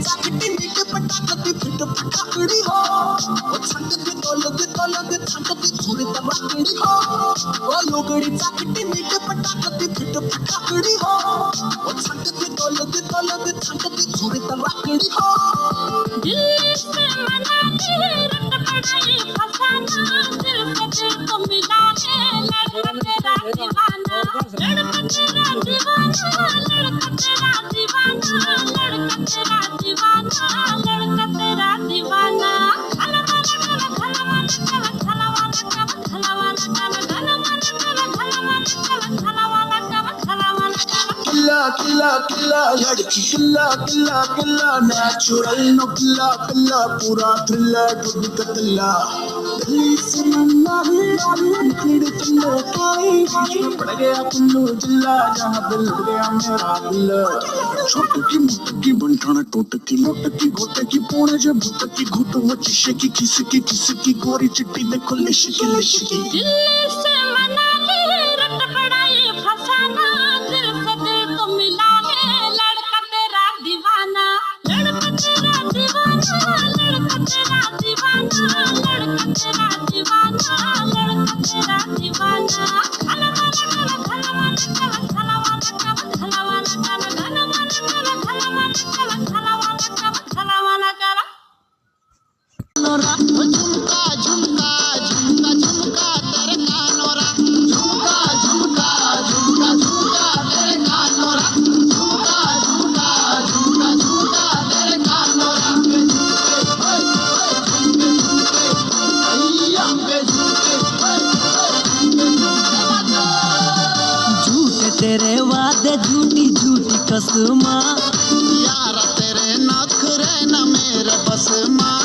चाकटी meet पटाकती fit फटाकड़ी हो छटती तोलती छटती झुरी तबाकड़ी हो ओ लोगड़ी चाकटी meet पटाकती fit फटाकड़ी हो छटती तोलती छटती झुरी तबाकड़ी हो दिल से मनाने रट पड़ाई फसाना दिल से दिल को मिलाने लड़का तेरा दीवाना लड़का तेरा दीवाना लड़का तेरा दीवाना लड़का तेरा दीवाना लड़का तेरा दीवाना किला किला किला लड़की किला किला किला नेचुरल नो किला किला पूरा थ्रिलर डुड कतला दिल्ली से मन्ना निकली तुमने काई पड़ गया कुल्लू जिला जहाँ दिल हो गया मेरा दिल छोटे की मोटे की बंठाना टोटे की मोटे की गोटे की पोने जो भुट्टे की घुटो वो चिशे की किस की गोरी चिट्टी देखो लिशकी दिल से मनाने रट पड़ाई फसाना दिल से दिल को मिलाने लड़का तेरा दीवाना लड़का तेरा दीवाना लड़का तेरा दीवाना लड़का तेरा दीवाना लड़का तेरा दीवाना झुमका झुमका झुमका झुमका तेरे कानोरा झुमका झुमका झुमका झुमका तेरे कानोरा झुमका झुमका झुमका झुमका तेरे कानोरा झूठे तेरे वादे झूठी झूठी कसमा यार तेरे नखरे न मेरे बस माँ